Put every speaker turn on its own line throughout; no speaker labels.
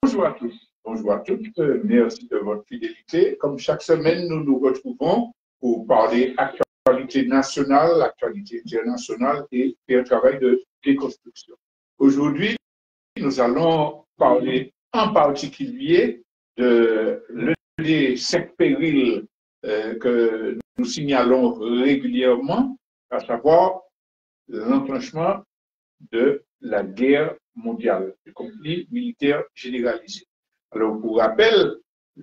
Bonjour à tous, bonjour à toutes, merci de votre fidélité. Comme chaque semaine, nous nous retrouvons pour parler actualité nationale, actualité internationale et un travail de déconstruction. Aujourd'hui, nous allons parler en particulier de l'un des 5 périls que nous signalons régulièrement, à savoir l'enclenchement de la guerre mondiale, du conflit militaire généralisé. Alors, pour rappel,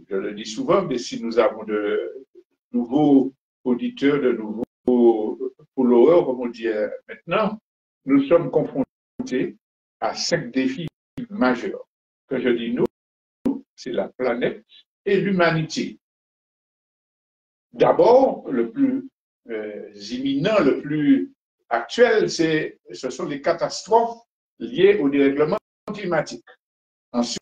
je le dis souvent, mais si nous avons de nouveaux auditeurs, de nouveaux followers, comme on dit maintenant, nous sommes confrontés à 5 défis majeurs. Quand je dis nous, c'est la planète et l'humanité. D'abord, le plus imminent, le plus actuel, ce sont les catastrophes liées au dérèglement climatique. Ensuite,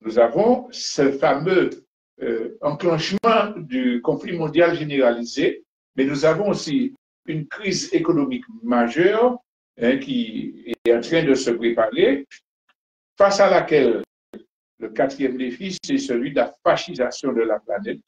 nous avons ce fameux enclenchement du conflit mondial généralisé, mais nous avons aussi une crise économique majeure qui est en train de se préparer, face à laquelle le 4e défi, c'est celui de la fascisation de la planète.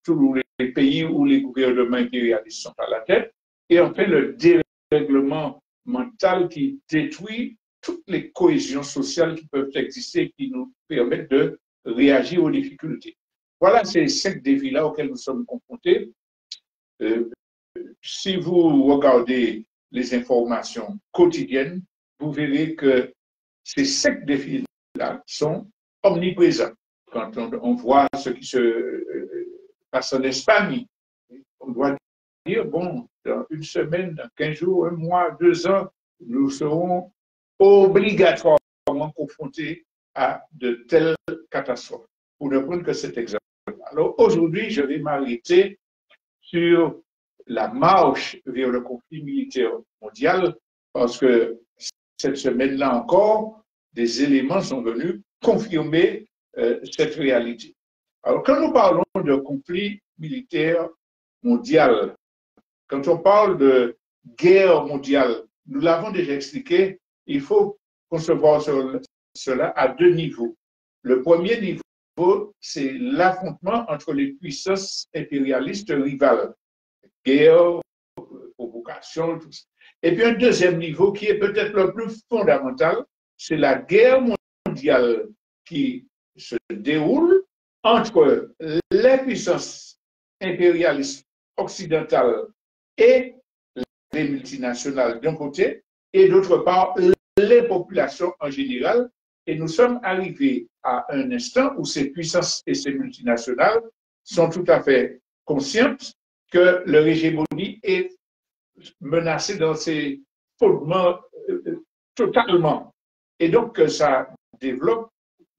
Tous les pays où les gouvernements impérialistes sont à la tête, et enfin le dérèglement mental qui détruit toutes les cohésions sociales qui peuvent exister, qui nous permettent de réagir aux difficultés. Voilà ces 5 défis-là auxquels nous sommes confrontés. Si vous regardez les informations quotidiennes, vous verrez que ces 5 défis-là sont omniprésents. Quand on voit ce qui se passe en Espagne, on doit dire, bon, dans une semaine, dans 15 jours, un mois, 2 ans, nous serons obligatoirement confrontés à de telles catastrophes. Pour ne prendre que cet exemple. Alors aujourd'hui, je vais m'arrêter sur la marche vers le conflit militaire mondial, parce que cette semaine-là encore, des éléments sont venus confirmer cette réalité. Alors, quand nous parlons de conflit militaire mondial, quand on parle de guerre mondiale, nous l'avons déjà expliqué, il faut concevoir cela à 2 niveaux. Le premier niveau, c'est l'affrontement entre les puissances impérialistes rivales. Guerre, provocation, tout ça. Et puis un deuxième niveau qui est peut-être le plus fondamental, c'est la guerre mondiale qui se déroule entre les puissances impérialistes occidentales et les multinationales d'un côté, et d'autre part les populations en général. Et nous sommes arrivés à un instant où ces puissances et ces multinationales sont tout à fait conscientes que leur hégémonie est menacée dans ses fondements totalement. Et donc, ça développe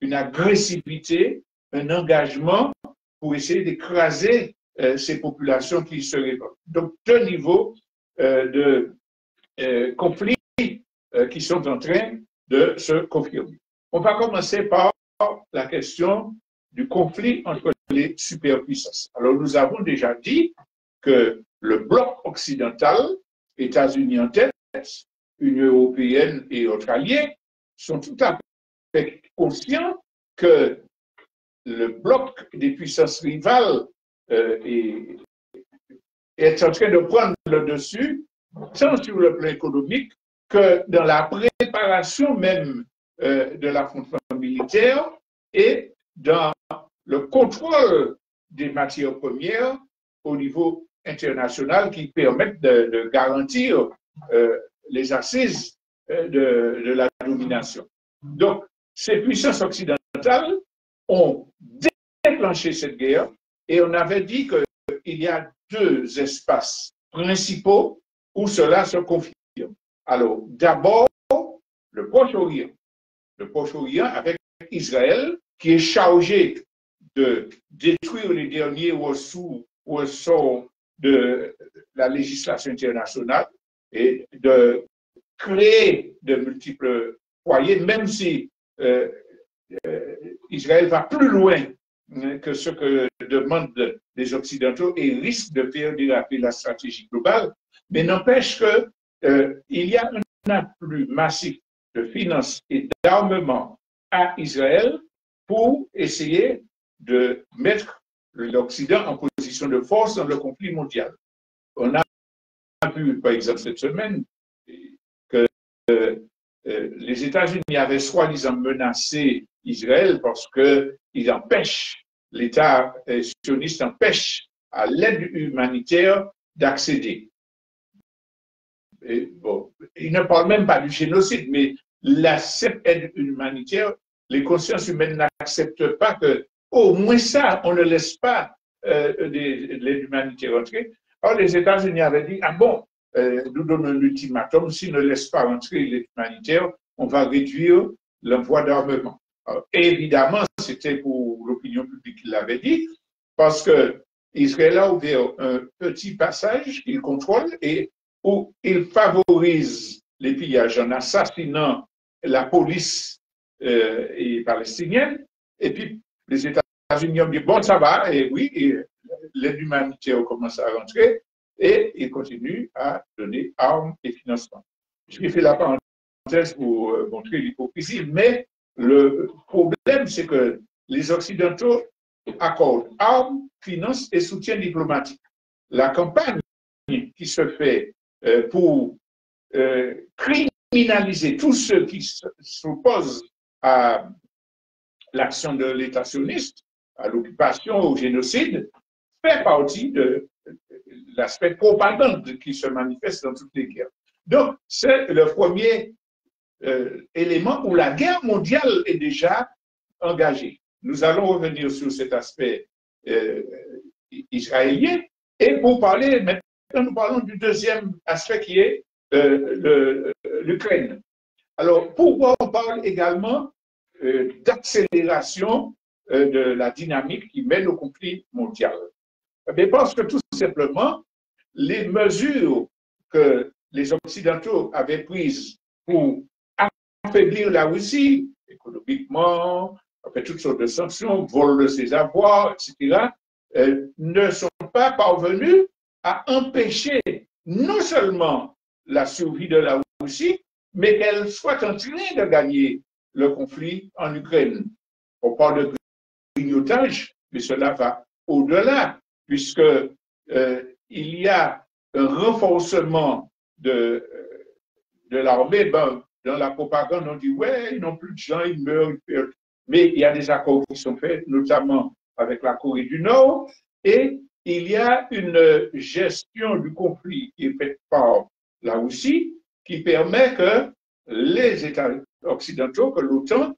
une agressivité, un engagement pour essayer d'écraser ces populations qui se révoltent. Donc, 2 niveaux de conflits qui sont en train de se confirmer. On va commencer par la question du conflit entre les superpuissances. Alors, nous avons déjà dit que le bloc occidental, États-Unis en tête, Union européenne et autres alliés, sont tout à fait conscients que le bloc des puissances rivales est en train de prendre le dessus, tant sur le plan économique que dans la préparation même de l'affrontement militaire et dans le contrôle des matières premières au niveau international qui permettent de garantir les assises de la domination. Donc, ces puissances occidentales ont déclenché cette guerre et on avait dit qu'il y a 2 espaces principaux où cela se confirme. Alors, d'abord, le Proche-Orient. Le Proche-Orient avec Israël qui est chargé de détruire les derniers ressorts de la législation internationale et de créer de multiples foyers, même si Israël va plus loin que ce que demandent les Occidentaux et risque de faire déraper la stratégie globale, mais n'empêche que il y a un afflux massif de finances et d'armement à Israël pour essayer de mettre l'Occident en position de force dans le conflit mondial. On a vu, par exemple, cette semaine, que les États-Unis avaient soi-disant menacé Israël parce qu'ils empêchent, l'État sioniste empêche à l'aide humanitaire d'accéder. Bon, il ne parle même pas du génocide, mais cette aide humanitaire, les consciences humaines n'acceptent pas que, au moins ça, on ne laisse pas de l'aide humanitaire entrer. Alors les États-Unis avaient dit, ah bon, nous donnons un ultimatum, s'ils ne laissent pas entrer l'aide humanitaire, on va réduire l'envoi d'armement. Évidemment, c'était pour l'opinion publique qui l'avait dit, parce que Israël a ouvert un petit passage qu'il contrôle et où il favorise les pillages en assassinant la police palestinienne. Et puis, les États-Unis ont dit, bon, ça va, et oui, l'aide humanitaire commence à rentrer, et ils continuent à donner armes et financement. Je fais la parenthèse pour montrer l'hypocrisie, mais le problème, c'est que les Occidentaux accordent armes, finances et soutien diplomatique. La campagne qui se fait pour criminaliser tous ceux qui s'opposent à l'action de l'État sioniste, à l'occupation, au génocide, fait partie de l'aspect propagande qui se manifeste dans toutes les guerres. Donc, c'est le premier élément où la guerre mondiale est déjà engagée. Nous allons revenir sur cet aspect israélien. Et pour parler, maintenant, nous parlons du deuxième aspect qui est l'Ukraine. Alors, pourquoi on parle également d'accélération de la dynamique qui mène au conflit mondial? Mais parce que tout simplement, les mesures que les Occidentaux avaient prises pour affaiblir la Russie, économiquement, avec toutes sortes de sanctions, vol de ses avoirs, etc., ne sont pas parvenus à empêcher non seulement la survie de la Russie, mais qu'elle soit en train de gagner le conflit en Ukraine. On parle de grignotage, mais cela va au-delà, puisque il y a un renforcement de l'armée. Ben, dans la propagande, on dit ouais, ils n'ont plus de gens, ils meurent, ils perdent. Mais il y a des accords qui sont faits, notamment avec la Corée du Nord, et il y a une gestion du conflit qui est faite par la Russie, qui permet que les États occidentaux, que l'OTAN,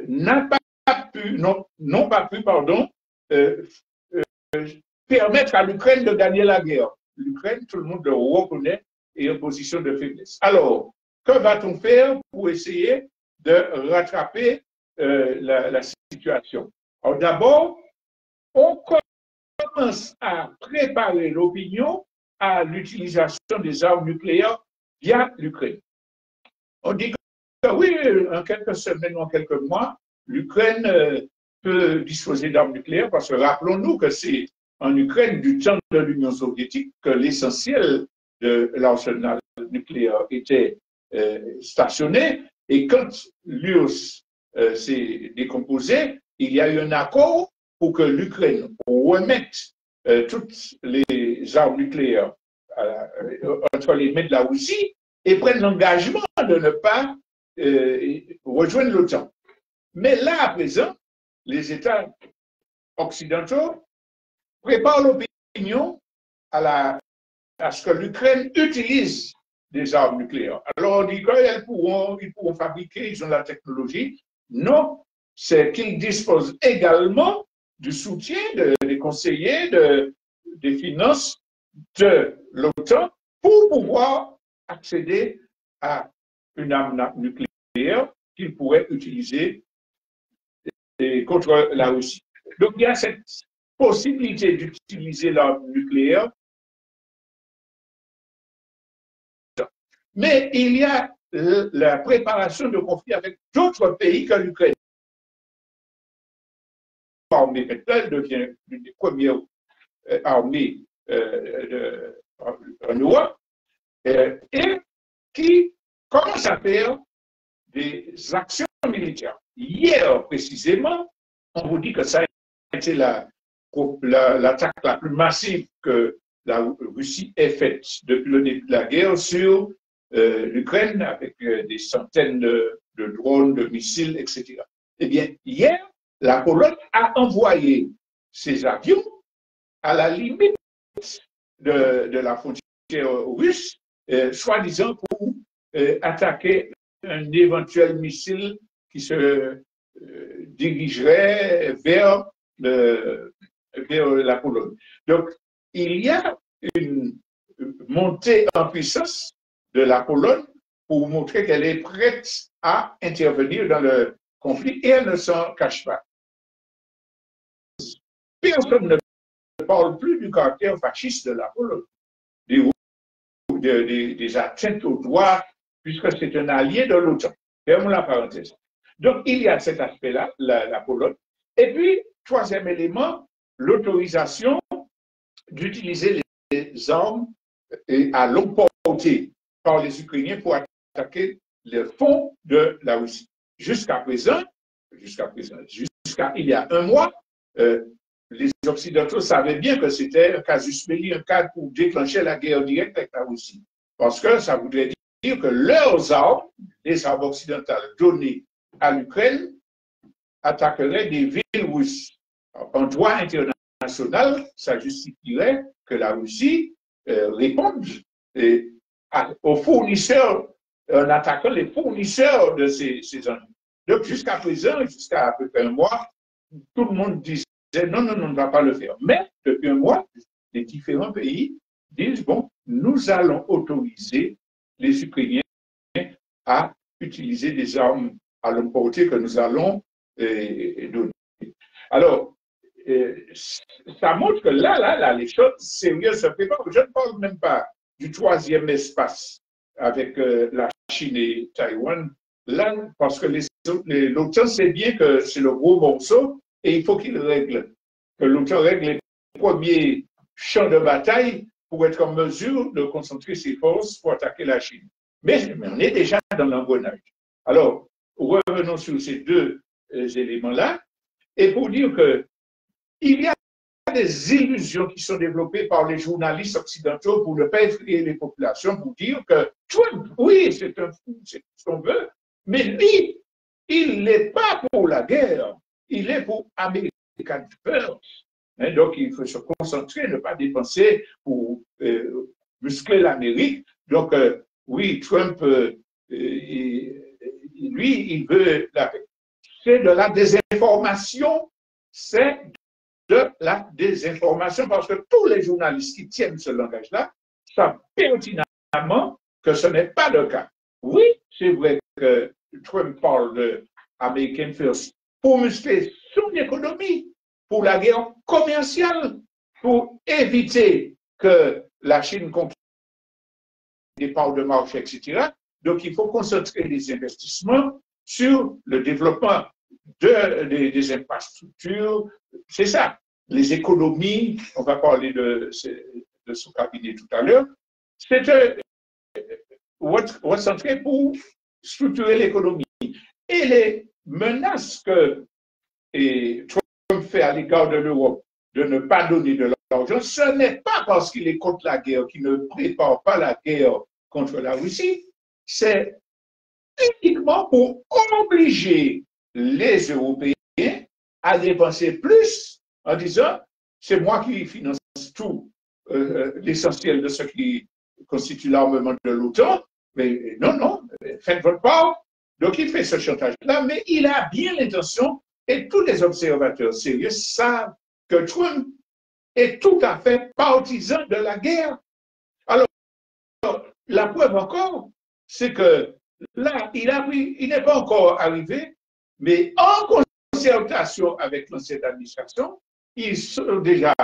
n'ont pas pu, permettre à l'Ukraine de gagner la guerre. L'Ukraine, tout le monde le reconnaît, est en position de faiblesse. Alors, que va-t-on faire pour essayer de rattraper la situation? Alors, d'abord, on commence à préparer l'opinion à l'utilisation des armes nucléaires via l'Ukraine. On dit que oui, en quelques semaines ou en quelques mois, l'Ukraine peut disposer d'armes nucléaires parce que rappelons-nous que c'est en Ukraine du temps de l'Union soviétique que l'essentiel de l'arsenal nucléaire était stationné et quand l'URSS s'est décomposée, il y a eu un accord pour que l'Ukraine remette toutes les armes nucléaires entre les mains de la Russie et prenne l'engagement de ne pas rejoindre l'OTAN. Mais là, à présent, les États occidentaux préparent l'opinion à ce que l'Ukraine utilise des armes nucléaires. Alors on dit qu'ils pourront fabriquer, ils ont la technologie. Non, c'est qu'ils disposent également du soutien des conseillers, des finances de l'OTAN pour pouvoir accéder à une arme nucléaire qu'ils pourraient utiliser contre la Russie. Donc il y a cette possibilité d'utiliser l'arme nucléaire Mais il y a la préparation de conflits avec d'autres pays que l'Ukraine. L'armée maintenant devient l'une des premières armées en Europe et qui commence à faire des actions militaires. Hier, précisément, on vous dit que ça a été l'attaque la plus massive que la Russie ait faite depuis le début de la guerre sur l'Ukraine, avec des centaines de drones, de missiles, etc. Eh bien, hier, la Pologne a envoyé ses avions à la limite de la frontière russe, soi-disant pour attaquer un éventuel missile qui se dirigerait vers la Pologne. Donc, il y a une montée en puissance de la Pologne pour montrer qu'elle est prête à intervenir dans le conflit et elle ne s'en cache pas. Personne ne parle plus du caractère fasciste de la Pologne, des atteintes aux droits, puisque c'est un allié de l'OTAN. Fermons la parenthèse. Donc, il y a cet aspect-là, la Pologne. Et puis, troisième élément, l'autorisation d'utiliser les armes à longue portée par les Ukrainiens pour attaquer les fonds de la Russie. Jusqu'à il y a un mois, les Occidentaux savaient bien que c'était un casus belli, un cas pour déclencher la guerre directe avec la Russie. Parce que ça voudrait dire que leurs armes, les armes occidentales données à l'Ukraine, attaqueraient des villes russes. En droit international, ça justifierait que la Russie réponde aux fournisseurs, en attaquant les fournisseurs de ces armes. Donc, jusqu'à présent, jusqu'à à peu près un mois, tout le monde disait non, on ne va pas le faire. Mais depuis un mois, les différents pays disent bon, nous allons autoriser les Ukrainiens à utiliser des armes à longue portée que nous allons donner. Alors, ça montre que là, les choses sérieuses se préparent. Je ne parle même pas du troisième espace avec la Chine et Taïwan. Là, parce que l'OTAN sait bien que c'est le gros morceau et il faut que l'OTAN règle les premiers champs de bataille pour être en mesure de concentrer ses forces pour attaquer la Chine. Mais on est déjà dans l'engrenage. Alors, revenons sur ces deux éléments-là et pour dire que il y a des illusions qui sont développées par les journalistes occidentaux pour ne pas effrayer les populations, pour dire que Trump, oui, c'est un fou, c'est ce qu'on veut, mais lui, il n'est pas pour la guerre, il est pour American First. Donc, il faut se concentrer, ne pas dépenser pour muscler l'Amérique. Donc, oui, Trump, lui, il veut la paix. C'est de la désinformation, c'est de la désinformation, parce que tous les journalistes qui tiennent ce langage-là savent pertinemment que ce n'est pas le cas. Oui, c'est vrai que Trump parle de American First pour muscler son économie, pour la guerre commerciale, pour éviter que la Chine conquiert des parts de marché, etc. Donc, il faut concentrer les investissements sur le développement des infrastructures. C'est ça. Les économies, on va parler de son cabinet tout à l'heure, c'est recentrer pour structurer l'économie. Et les menaces que Trump fait à l'égard de l'Europe de ne pas donner de l'argent, ce n'est pas parce qu'il est contre la guerre, qu'il ne prépare pas la guerre contre la Russie, c'est uniquement pour obliger les Européens à dépenser plus en disant c'est moi qui finance tout l'essentiel de ce qui constitue l'armement de l'OTAN, mais non, faites votre part. Donc il fait ce chantage-là, mais il a bien l'intention, et tous les observateurs sérieux savent que Trump est tout à fait partisan de la guerre. Alors, la preuve encore, c'est que là, il n'est pas encore arrivé, mais en concertation avec l'ancienne administration, ils sont déjà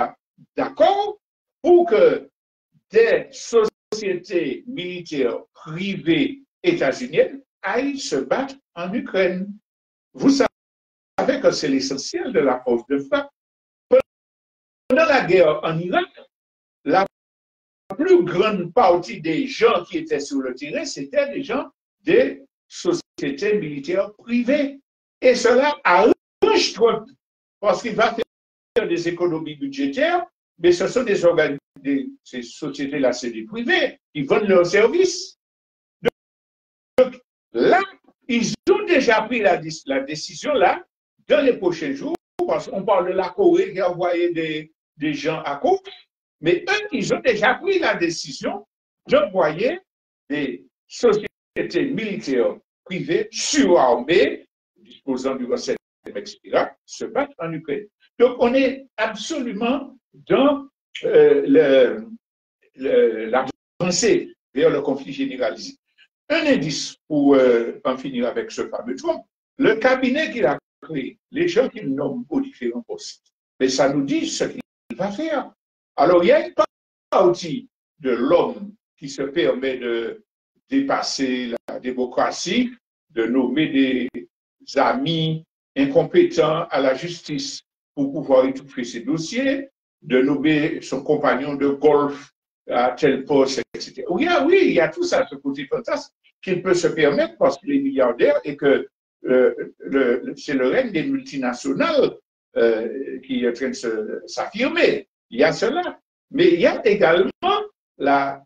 d'accord pour que des sociétés militaires privées états-uniennes aillent se battre en Ukraine. Vous savez que c'est l'essentiel de la force de frappe. Pendant la guerre en Irak, la plus grande partie des gens qui étaient sur le terrain, c'était des gens des sociétés militaires privées. Et cela arrange Trump, parce qu'il va faire des économies budgétaires, mais ce sont ces sociétés-là, c'est des privés, qui vendent leurs services. Donc là, ils ont déjà pris la décision là, dans les prochains jours, parce qu'on parle de la Corée qui a envoyé des gens à Cuba, mais eux, ils ont déjà pris la décision d'envoyer des sociétés militaires privées surarmées, disposant du renseignement, etc., se battre en Ukraine. Donc, on est absolument dans l'avancée vers le conflit généralisé. Un indice pour en finir avec ce fameux Trump, le cabinet qu'il a créé, les gens qu'il nomme aux différents postes, mais ça nous dit ce qu'il va faire. Alors, il y a une partie de l'homme qui se permet de dépasser la démocratie, de nommer des amis incompétents à la justice pour pouvoir étouffer ses dossiers, de nommer son compagnon de golf à tel poste, etc. Oui, il y a tout ça, ce côté fantasme qu'il peut se permettre parce qu'il est milliardaire et que c'est le règne des multinationales qui est en train de s'affirmer. Il y a cela. Mais il y a également la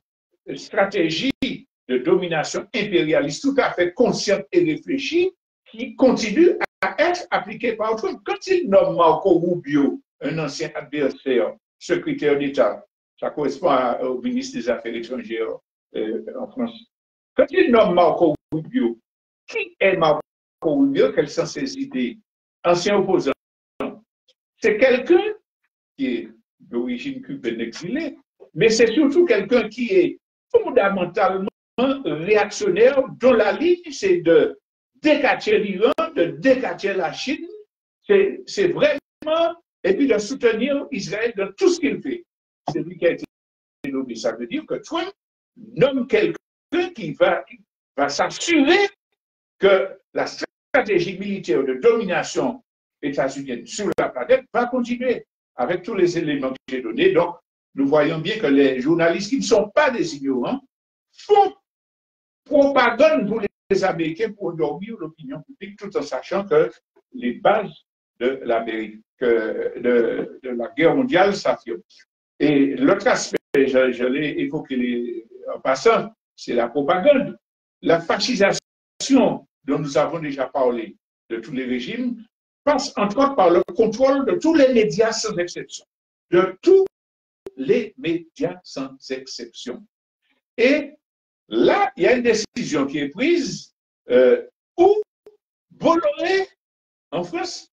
stratégie de domination impérialiste tout à fait consciente et réfléchie qui continue à être appliquée par Trump. Quand il nomme Marco Rubio, un ancien adversaire, secrétaire d'État, ça correspond au ministre des Affaires étrangères en France. Quand il nomme Marco Rubio, qui est Marco Rubio? Quelles sont ses idées? Ancien opposant. C'est quelqu'un qui est d'origine cubaine exilée, mais c'est surtout quelqu'un qui est fondamentalement réactionnaire, dont la ligne, c'est de décacher l'Iran, de décacher la Chine, c'est vraiment, et puis de soutenir Israël dans tout ce qu'il fait. C'est lui qui a été nommé. Ça veut dire que Trump nomme quelqu'un qui va s'assurer que la stratégie militaire de domination états-unienne sur la planète va continuer avec tous les éléments que j'ai donnés. Donc, nous voyons bien que les journalistes qui ne sont pas des ignorants font propagande pour les Américains pour dormir l'opinion publique tout en sachant que les bases de l'Amérique, de la guerre mondiale s'affirment. Et l'autre aspect, je l'ai évoqué en passant, c'est la propagande. La fascisation dont nous avons déjà parlé de tous les régimes passe entre autres par le contrôle de tous les médias sans exception. De tous les médias sans exception. Et là, il y a une décision qui est prise où Bolloré, en France,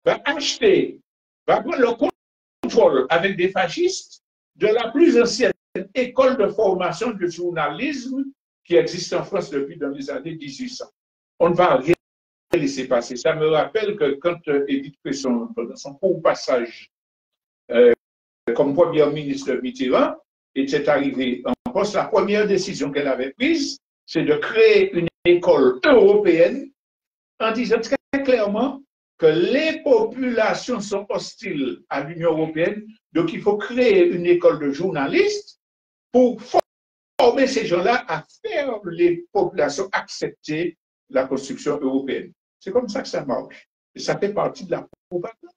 va acheter, va prendre le contrôle avec des fascistes de la plus ancienne école de formation de journalisme qui existe en France depuis dans les années 1800. On ne va rien laisser passer. Ça me rappelle que quand Édith Cresson, dans son court passage comme première ministre de Mitterrand, était arrivée en poste, la première décision qu'elle avait prise, c'est de créer une école européenne en disant très clairement que les populations sont hostiles à l'Union européenne, donc il faut créer une école de journalistes pour former ces gens-là à faire les populations accepter la construction européenne. C'est comme ça que ça marche. Et ça fait partie de la propagande.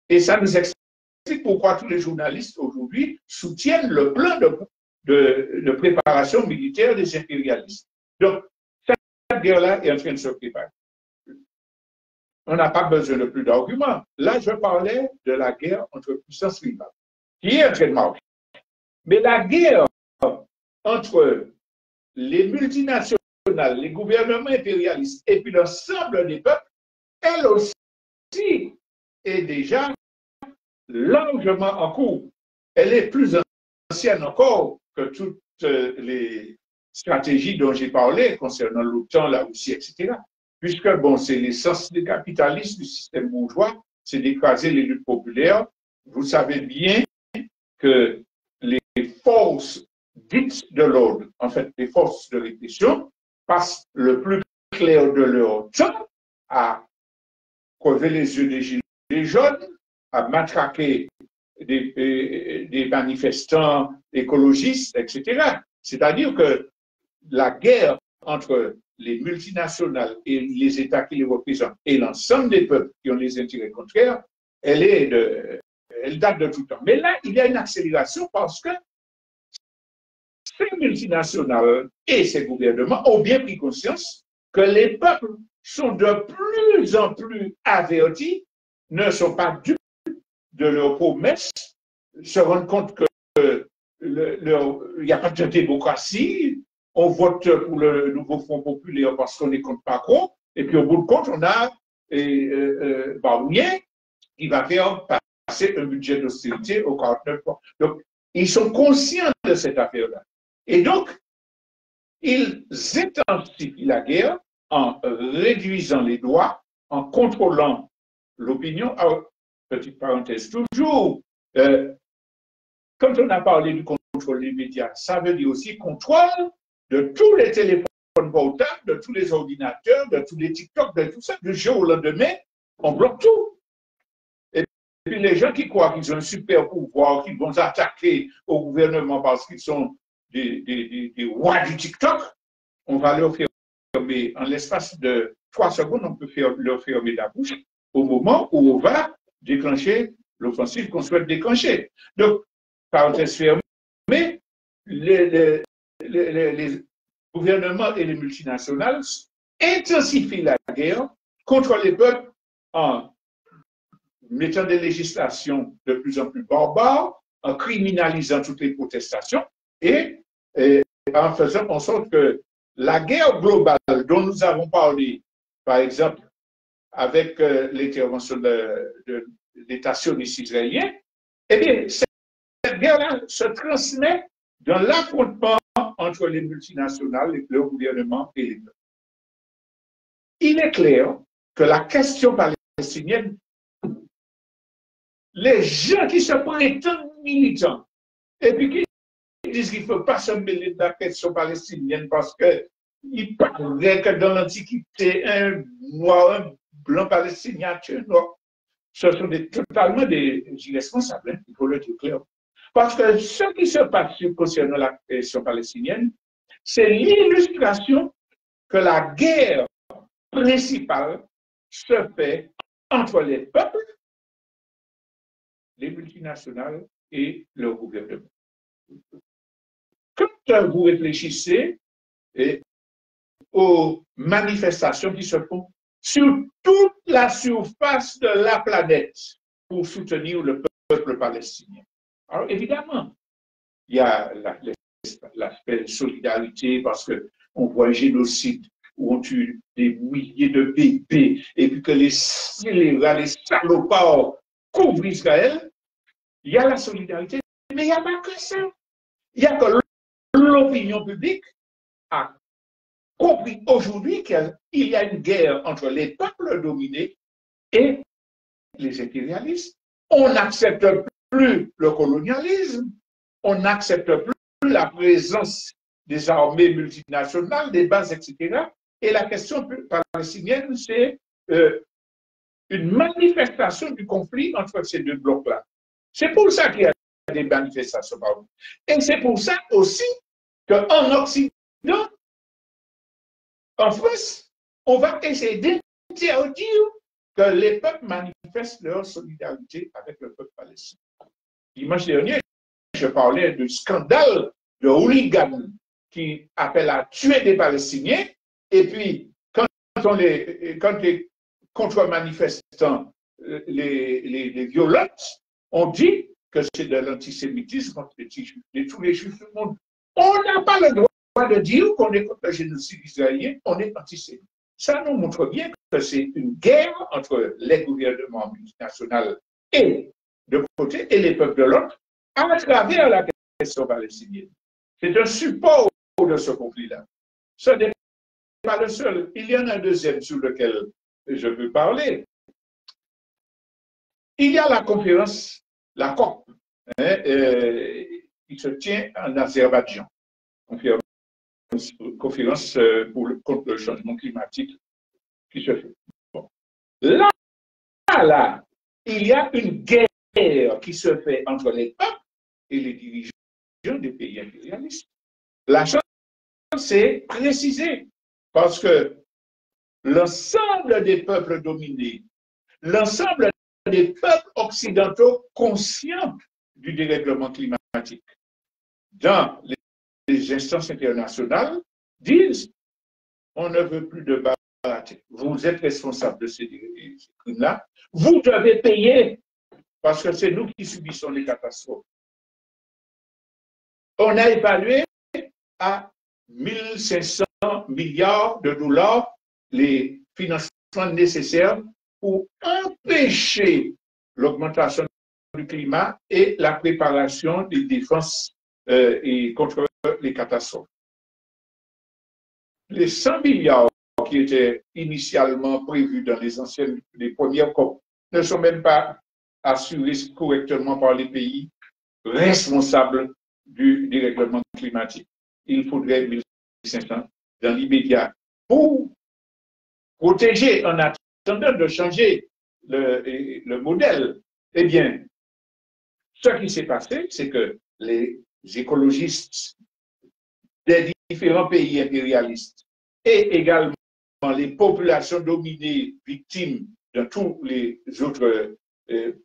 Et ça nous explique pourquoi tous les journalistes aujourd'hui soutiennent le plan de préparation militaire des impérialistes. Donc, cette guerre-là est en train de se préparer. On n'a pas besoin de plus d'arguments. Là, je parlais de la guerre entre puissances rivales, qui est en train de marcher. Mais la guerre entre les multinationales, les gouvernements impérialistes et puis l'ensemble des peuples, elle aussi est déjà largement en cours. Elle est plus ancienne encore que toutes les stratégies dont j'ai parlé concernant l'OTAN, la Russie, etc. Puisque, bon, c'est l'essence des capitalistes du système bourgeois, c'est d'écraser les luttes populaires. Vous savez bien que les forces dites de l'ordre, en fait, les forces de répression, passent le plus clair de leur temps à crever les yeux des gilets jaunes, à matraquer des manifestants écologistes, etc. C'est-à-dire que la guerre entre les multinationales et les États qui les représentent et l'ensemble des peuples qui ont des intérêts contraires, elle date de tout temps. Mais là, il y a une accélération parce que ces multinationales et ces gouvernements ont bien pris conscience que les peuples sont de plus en plus avertis, ne sont pas dupes de leurs promesses, se rendent compte que il n'y a pas de démocratie, on vote pour le nouveau Front populaire parce qu'on est contre Macron, et puis au bout de compte, on a Baoulien qui va faire passer un budget d'austérité au 49%. Donc, ils sont conscients de cette affaire-là. Et donc, ils intensifient la guerre en réduisant les droits, en contrôlant l'opinion. Alors, petite parenthèse, toujours, quand on a parlé du contrôle des médias, ça veut dire aussi contrôle de tous les téléphones portables, de tous les ordinateurs, de tous les TikTok, de tout ça. Du jour au lendemain, on bloque tout. Et puis les gens qui croient qu'ils ont un super pouvoir, qu'ils vont attaquer au gouvernement parce qu'ils sont des rois du TikTok, on va leur fermer, en l'espace de 3 secondes, on peut leur fermer la bouche au moment où on va déclencher l'offensive qu'on souhaite déclencher. Donc, parenthèse fermée, les gouvernements et les multinationales intensifient la guerre contre les peuples en mettant des législations de plus en plus barbares, en criminalisant toutes les protestations et en faisant en sorte que la guerre globale dont nous avons parlé, par exemple, avec l'intervention de l'État sioniste israélien, eh bien, cette guerre-là se transmet dans l'affrontement entre les multinationales, le gouvernement et les peuples. Il est clair que la question palestinienne, les gens qui se prétendent militants et puis qui disent qu'il ne faut pas se mêler de la question palestinienne parce qu'il paraît que dans l'Antiquité, un noir, un blanc palestinien tue un noir. Ce sont totalement des irresponsables, hein, il faut le dire clair. Parce que ce qui se passe concernant la question palestinienne, c'est l'illustration que la guerre principale se fait entre les peuples, les multinationales et leur gouvernement. Quand vous réfléchissez aux manifestations qui se font sur toute la surface de la planète pour soutenir le peuple palestinien. Alors évidemment, il y a l'aspect de solidarité parce qu'on voit un génocide où on tue des milliers de bébés et puis que les salopards couvrent Israël. Il y a la solidarité, mais il n'y a pas que ça. Il y a que l'opinion publique a compris aujourd'hui qu'il y a une guerre entre les peuples dominés et les impérialistes. On n'accepte plus le colonialisme, on n'accepte plus la présence des armées multinationales, des bases, etc. Et la question palestinienne, c'est une manifestation du conflit entre ces deux blocs-là. C'est pour ça qu'il y a des manifestations. Et c'est pour ça aussi qu'en Occident, en France, on va essayer d'interdire que les peuples manifestent leur solidarité avec le peuple palestinien. Dimanche dernier, je parlais du scandale de hooligans qui appellent à tuer des Palestiniens, et puis quand les contre-manifestants les violentent, on dit que c'est de l'antisémitisme contre tous les juifs du monde. On n'a pas le droit de dire qu'on est contre le génocide israélien, on est antisémite. Ça nous montre bien que c'est une guerre entre les gouvernements multinationaux et de côté et les peuples de l'autre à travers la question palestinienne. C'est un support de ce conflit-là. Ce n'est pas le seul. Il y en a un deuxième sur lequel je veux parler. Il y a la conférence, la COP, qui se tient en Azerbaïdjan, conférence contre le changement climatique qui se fait. Bon. Là, il y a une guerre qui se fait entre les peuples et les dirigeants des pays impérialistes. La chose, c'est précisé, parce que l'ensemble des peuples dominés, l'ensemble des peuples occidentaux conscients du dérèglement climatique, dans les instances internationales, disent on ne veut plus de barater. Vous êtes responsable de ces crimes-là. Vous devez payer parce que c'est nous qui subissons les catastrophes. On a évalué à 1500 milliards de dollars les financements nécessaires pour empêcher l'augmentation du climat et la préparation des défenses et contre les catastrophes. Les 100 milliards qui étaient initialement prévus dans les premières COP ne sont même pas assurés correctement par les pays responsables du dérèglement climatique. Il faudrait 1500 dans l'immédiat pour protéger en attendant de changer le modèle. Eh bien, ce qui s'est passé, c'est que les écologistes des différents pays impérialistes et également les populations dominées victimes de tous les autres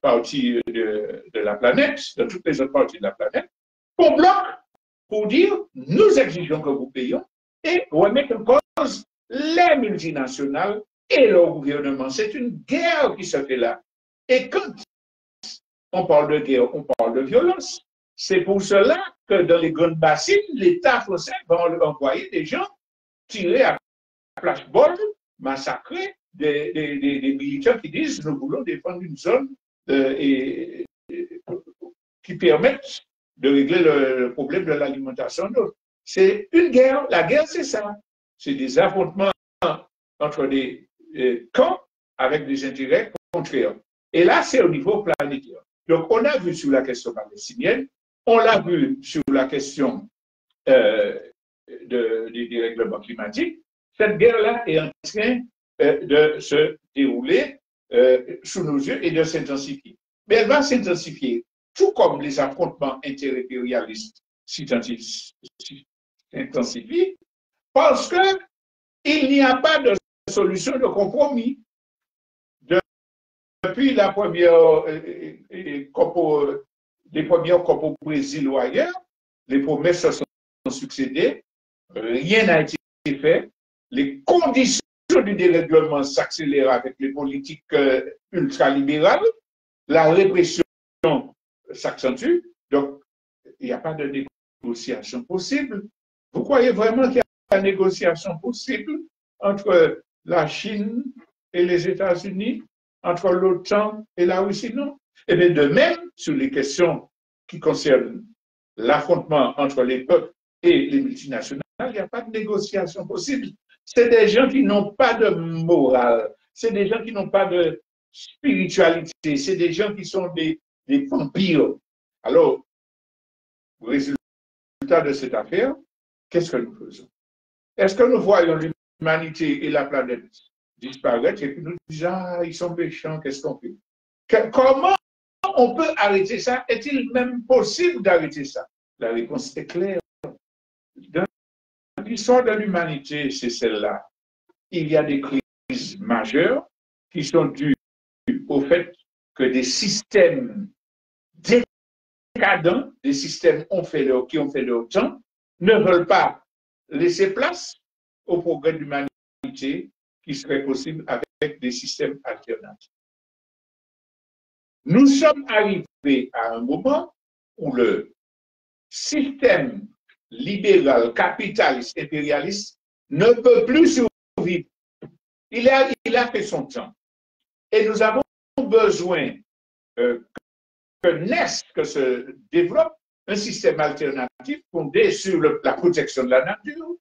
parties de la planète, de toutes les autres parties de la planète, qu'on bloque pour dire nous exigeons que vous payions et remettre en cause les multinationales et leur gouvernement. C'est une guerre qui se fait là. Et quand on parle de guerre, on parle de violence. C'est pour cela que dans les grandes bassines, l'État français va envoyer des gens tirer à flashball, massacrer des militants qui disent nous voulons défendre une zone qui permette de régler le problème de l'alimentation. C'est une guerre. La guerre, c'est ça. C'est des affrontements entre des camps avec des intérêts contraires. Et là, c'est au niveau planétaire. Donc, on a vu sur la question palestinienne, on l'a vu sur la question du dérèglement climatique. Cette guerre-là est en train de se dérouler sous nos yeux et de s'intensifier. Mais elle va s'intensifier, tout comme les affrontements interimpérialistes s'intensifient, parce qu'il n'y a pas de solution de compromis. Depuis la première les premières COP au Brésil ou ailleurs, les promesses se sont succédées, rien n'a été fait, les conditions du dérèglement s'accélèrent avec les politiques ultralibérales, la répression s'accentue, donc il n'y a pas de négociation possible. Vous croyez vraiment qu'il y a une négociation possible entre la Chine et les États-Unis, entre l'OTAN et la Russie? Non. Et bien de même, sur les questions qui concernent l'affrontement entre les peuples et les multinationales, il n'y a pas de négociation possible. C'est des gens qui n'ont pas de morale, c'est des gens qui n'ont pas de spiritualité, c'est des gens qui sont des vampires. Alors, résultat de cette affaire, qu'est-ce que nous faisons? Est-ce que nous voyons l'humanité et la planète disparaître et puis nous disons, ah, ils sont méchants, qu'est-ce qu'on fait? Comment on peut arrêter ça? Est-il même possible d'arrêter ça? La réponse est claire. Dans l'histoire de l'humanité, c'est celle-là. Il y a des crises majeures qui sont dues au fait que des systèmes décadents, des systèmes qui ont fait leur temps, ne veulent pas laisser place au progrès de l'humanité qui serait possible avec des systèmes alternatifs. Nous sommes arrivés à un moment où le système libéral, capitaliste, impérialiste ne peut plus survivre. Il a fait son temps. Et nous avons besoin que naisse, que se développe un système alternatif fondé sur la protection de la nature,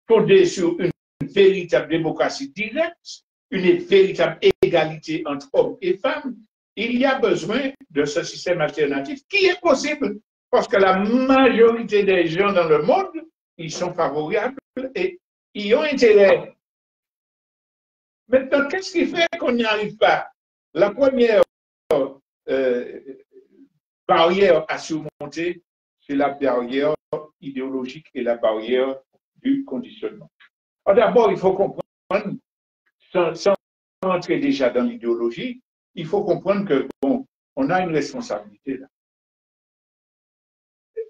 fondé sur une véritable démocratie directe, une véritable égalité entre hommes et femmes. Il y a besoin de ce système alternatif qui est possible. Parce que la majorité des gens dans le monde, ils sont favorables et ils ont intérêt. Maintenant, qu'est-ce qui fait qu'on n'y arrive pas? La première barrière à surmonter, c'est la barrière idéologique et la barrière du conditionnement. D'abord, il faut comprendre, sans rentrer déjà dans l'idéologie, il faut comprendre que, bon, on a une responsabilité là.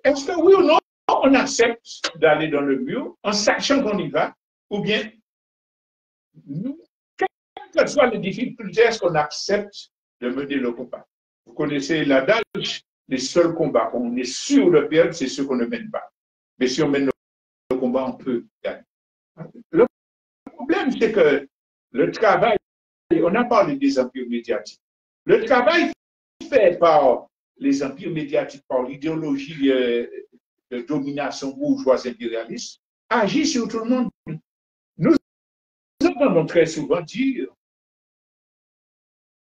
Est-ce que oui ou non, on accepte d'aller dans le mur en sachant qu'on y va, ou bien, nous, quelles que soient les difficultés, est-ce qu'on accepte de mener le combat? Vous connaissez l'adage, les seuls combats qu'on est sûr de perdre, c'est ceux qu'on ne mène pas. Mais si on mène le combat, on peut gagner. Le problème, c'est que le travail, on a parlé des empires médiatiques, le travail fait par les empires médiatiques, par l'idéologie de domination bourgeoise impérialiste, agit sur tout le monde. Nous entendons très souvent dire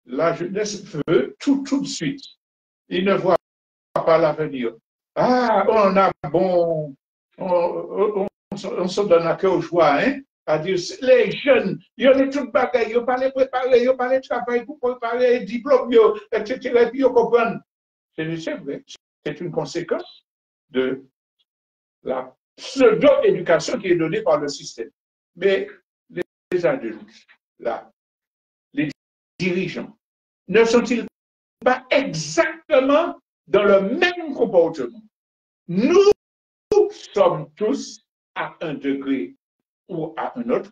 la jeunesse veut tout de suite. Il ne voit pas l'avenir. Ah, on a bon, on se donne à cœur joie, hein, à dire les jeunes, ils ont tout bagaille, ils ont pas les préparer, ils ont pas les travail pour préparer, diplôme, etc. Et puis ils comprennent. C'est vrai, c'est une conséquence de la pseudo-éducation qui est donnée par le système. Mais les adultes, là, les dirigeants, ne sont-ils pas exactement dans le même comportement? Nous sommes tous, à un degré ou à un autre,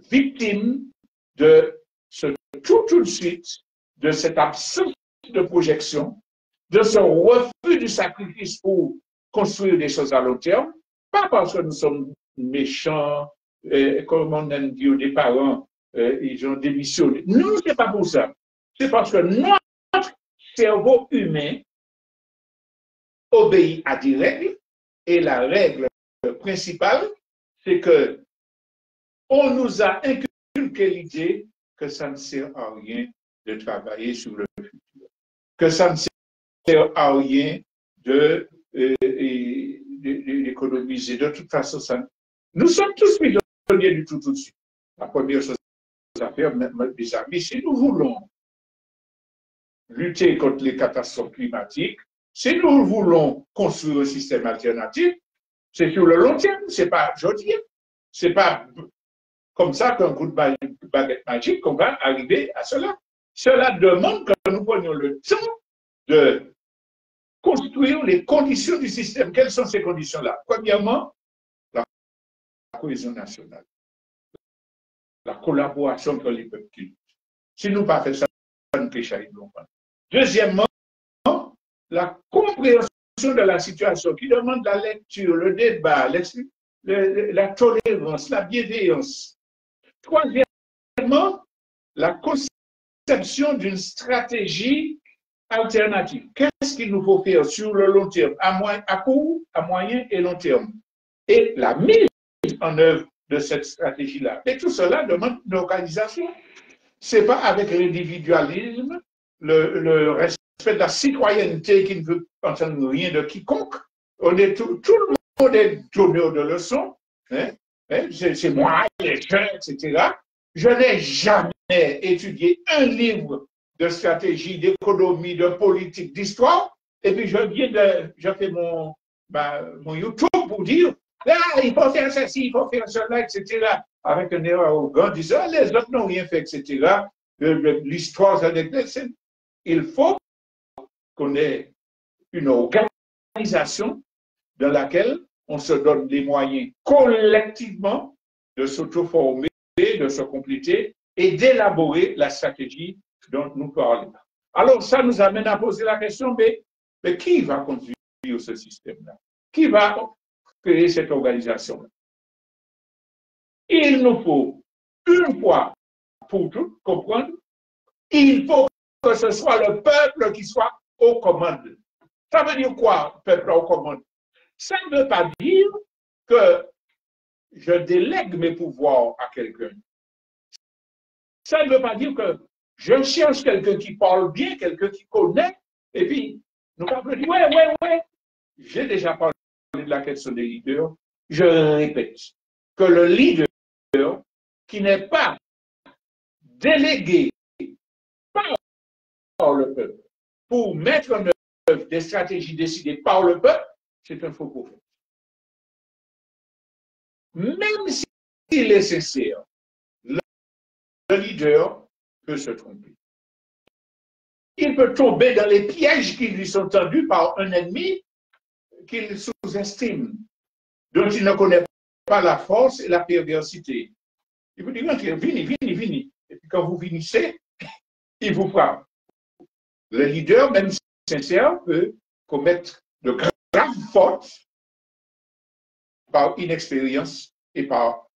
victimes de ce tout de suite, de cette absence de projection, de ce refus du sacrifice pour construire des choses à long terme, pas parce que nous sommes méchants, comme on aime dire des parents, ils ont démissionné. Non, ce n'est pas pour ça. C'est parce que notre cerveau humain obéit à des règles, et la règle principale, c'est que on nous a inculqué l'idée que ça ne sert à rien de travailler sur le futur, que ça ne sert à rien d'économiser. De toute façon, nous sommes tous prisonniers du tout de suite. La première chose à faire, mes amis, si nous voulons lutter contre les catastrophes climatiques, si nous voulons construire un système alternatif, c'est sur le long terme, c'est pas aujourd'hui. C'est pas comme ça qu'un coup de baguette magique qu'on va arriver à cela. Cela demande que nous prenions le temps de construire les conditions du système. Quelles sont ces conditions-là? Premièrement, la cohésion nationale, la collaboration entre les peuples. Si nous ne faisons pas ça, nous pécherons. Deuxièmement, la compréhension de la situation qui demande la lecture, le débat, la tolérance, la bienveillance. Troisièmement, la conception d'une stratégie alternative. Qu'est-ce qu'il nous faut faire sur le long terme, à court, à moyen et long terme? Et la mise en œuvre de cette stratégie-là. Et tout cela demande une organisation. Ce n'est pas avec l'individualisme, le respect de la citoyenneté qui ne veut entendre rien de quiconque. On est tout le monde est donneur de leçons. Hein? C'est moi, les jeunes, etc. Je n'ai jamais étudié un livre de stratégie, d'économie, de politique, d'histoire, et puis je fais mon YouTube pour dire, là, il faut faire ceci, il faut faire cela, etc. Avec un erreur arrogant, disant, les autres n'ont rien fait, etc. L'histoire, il faut qu'on ait une organisation dans laquelle on se donne les moyens collectivement de s'auto-former, de se compléter et d'élaborer la stratégie dont nous parlons. Alors, ça nous amène à poser la question, mais qui va conduire ce système-là? Qui va créer cette organisation-là? Il nous faut, une fois pour toutes, comprendre, il faut que ce soit le peuple qui soit aux commandes. Ça veut dire quoi, peuple aux commandes? Ça ne veut pas dire que je délègue mes pouvoirs à quelqu'un. Ça ne veut pas dire que je cherche quelqu'un qui parle bien, quelqu'un qui connaît, et puis nous allons dire, ouais, j'ai déjà parlé de la question des leaders, je répète que le leader qui n'est pas délégué par le peuple pour mettre en œuvre des stratégies décidées par le peuple, c'est un faux prophète. Même s'il est sincère, le leader peut se tromper. Il peut tomber dans les pièges qui lui sont tendus par un ennemi qu'il sous-estime, dont il ne connaît pas la force et la perversité. Il vous dit, vini. Et puis quand vous finissez, il vous frappe. Le leader, même sincère, peut commettre de graves fautes par inexpérience et par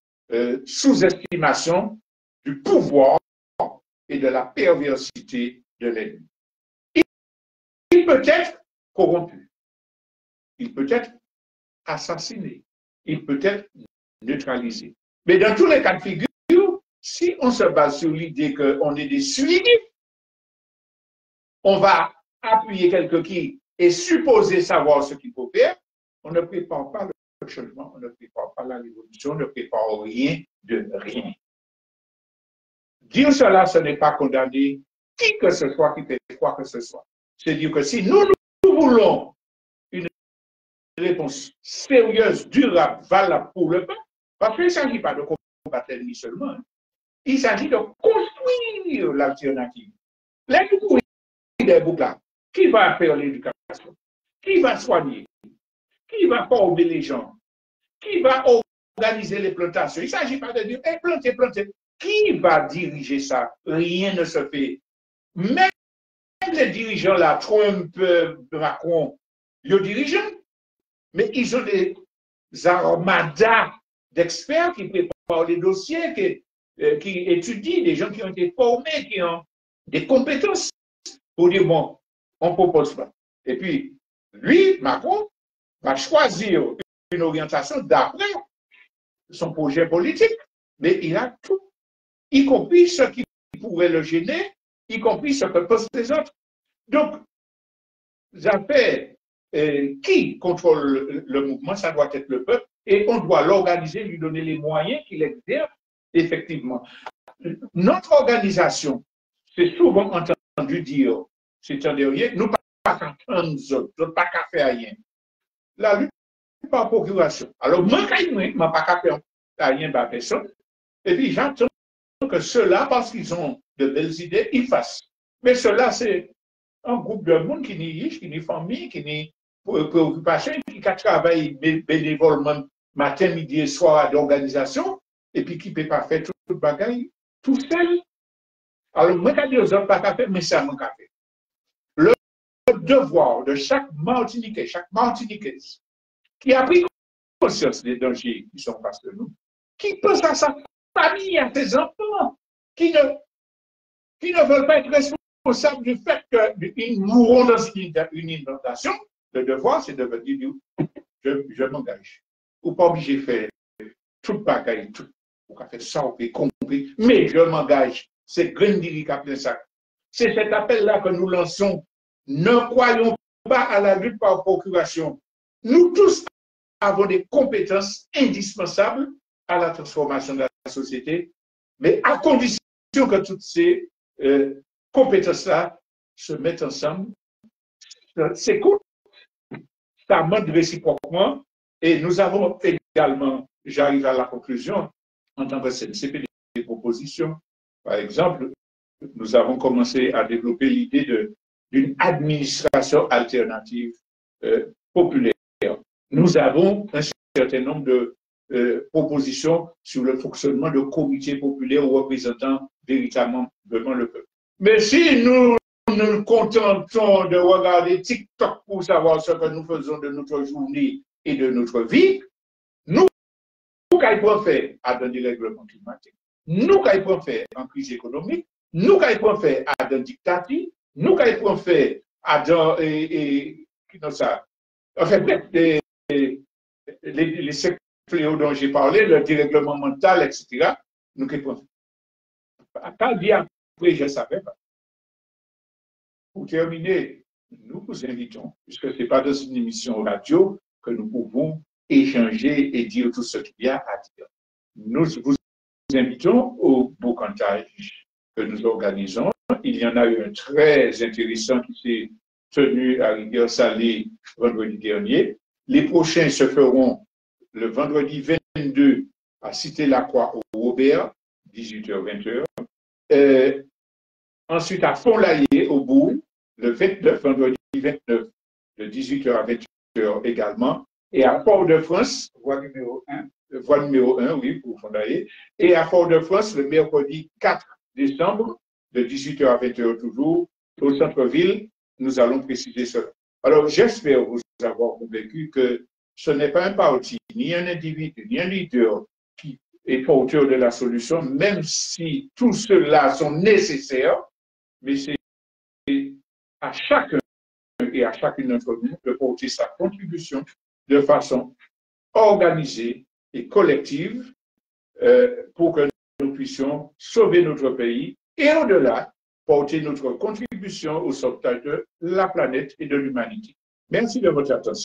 sous-estimation du pouvoir et de la perversité de l'ennemi. Il peut être corrompu, il peut être assassiné, il peut être neutralisé. Mais dans tous les cas de figure, si on se base sur l'idée qu'on est des suivis, on va appuyer quelqu'un qui est supposé savoir ce qu'il faut faire, on ne prépare pas le changement, on ne prépare pas la révolution, on ne prépare rien de rien. Dire cela, ce n'est pas condamner qui que ce soit qui fait quoi que ce soit. C'est dire que si nous voulons une réponse sérieuse, durable, valable pour le peuple, parce qu'il ne s'agit pas de combattre l'ennemi seulement, hein. Il s'agit de construire l'alternative. Les coups des boucles, qui va faire l'éducation? Qui va soigner? Qui va former les gens? Qui va organiser les plantations? Il ne s'agit pas de dire, hey, plantez. Qui va diriger ça? Rien ne se fait. Même les dirigeants là, Trump, Macron, ils dirigent, mais ils ont des armadas d'experts qui préparent les dossiers, qui étudient, des gens qui ont été formés, qui ont des compétences pour dire, bon, on ne propose pas. Et puis, lui, Macron, va choisir une orientation d'après son projet politique, mais il a tout, y compris ce qui pourrait le gêner, y compris ce que pensent les autres. Donc, affaires qui contrôle le mouvement, ça doit être le peuple, et on doit l'organiser, lui donner les moyens qu'il exerce effectivement. Notre organisation, c'est souvent entendu dire, c'est-à-dire, nous pas qu'à prendre nous autres, pas qu'à faire rien. La lutte par procuration. Alors, moi, je ne pas qu'à faire rien par personne, et puis j'attends que ceux-là, parce qu'ils ont de belles idées, ils fassent. Mais ceux-là, c'est un groupe de monde qui n'est riche, qui n'est famille, qui n'est préoccupation, qui travaille bénévolement matin, midi et soir d'organisation, et puis qui ne peut pas faire tout le bagage tout seul. Alors, moi, je dis aux autres, pas qu'à faire, mais c'est à moi qu'à faire. Le devoir de chaque Martiniquais, chaque Martiniquaise, qui a pris conscience des dangers qui sont face de nous, qui pense à sa famille, à ses enfants, qui ne veulent pas être responsables du fait qu'ils mourront dans une inondation, le devoir, c'est de venir dire, je m'engage. Ou pas obligé de faire tout le bagaille, tout. Ou faire ça, ou compris, mais je m'engage. C'est Grendy qui a fait ça. C'est cet appel-là que nous lançons. Ne croyons pas à la lutte par procuration. Nous tous avons des compétences indispensables à la transformation de la société, mais à condition que toutes ces compétences-là se mettent ensemble, s'écoutent, s'amendent réciproquement, et nous avons également, j'arrive à la conclusion, en tant que CNCP, des propositions. Par exemple, nous avons commencé à développer l'idée d'une administration alternative populaire. Nous avons un certain nombre de propositions sur le fonctionnement de comités populaires représentant véritablement le peuple. Mais si nous nous contentons de regarder TikTok pour savoir ce que nous faisons de notre journée et de notre vie, nous qu'allons faire à un dérèglement climatique, nous qu'allons faire en crise économique, nous qu'allons faire à un dictature, nous qu'allons faire à un les sectes fléaux dont j'ai parlé, le dérèglement mental, etc. Nous qu'allons faire. Quand bien après, je ne savais pas. Pour terminer, nous vous invitons, puisque ce n'est pas dans une émission radio que nous pouvons échanger et dire tout ce qu'il y a à dire. Nous vous invitons au beau cantage que nous organisons. Il y en a eu un très intéressant qui s'est tenu à Rivière-Salée vendredi dernier. Les prochains se feront le vendredi 22 à Cité-la-Croix au Robert, 18h-20h. Ensuite, à Font-Laillé, au Bourg, le 29, vendredi 29, de 18h à 20h également. Et à Fort-de-France, voie numéro 1, oui, pour Font-Laillé. Et à Fort-de-France, le mercredi 4 décembre, de 18h à 20h toujours, au centre-ville, nous allons préciser cela. Alors, j'espère vous avoir convaincu que ce n'est pas un parti, ni un individu, ni un leader qui est porteur de la solution, même si tous ceux-là sont nécessaires, mais c'est à chacun et à chacune d'entre nous de porter sa contribution de façon organisée et collective pour que nous puissions sauver notre pays et au-delà, porter notre contribution au sauvetage de la planète et de l'humanité. Merci de votre attention.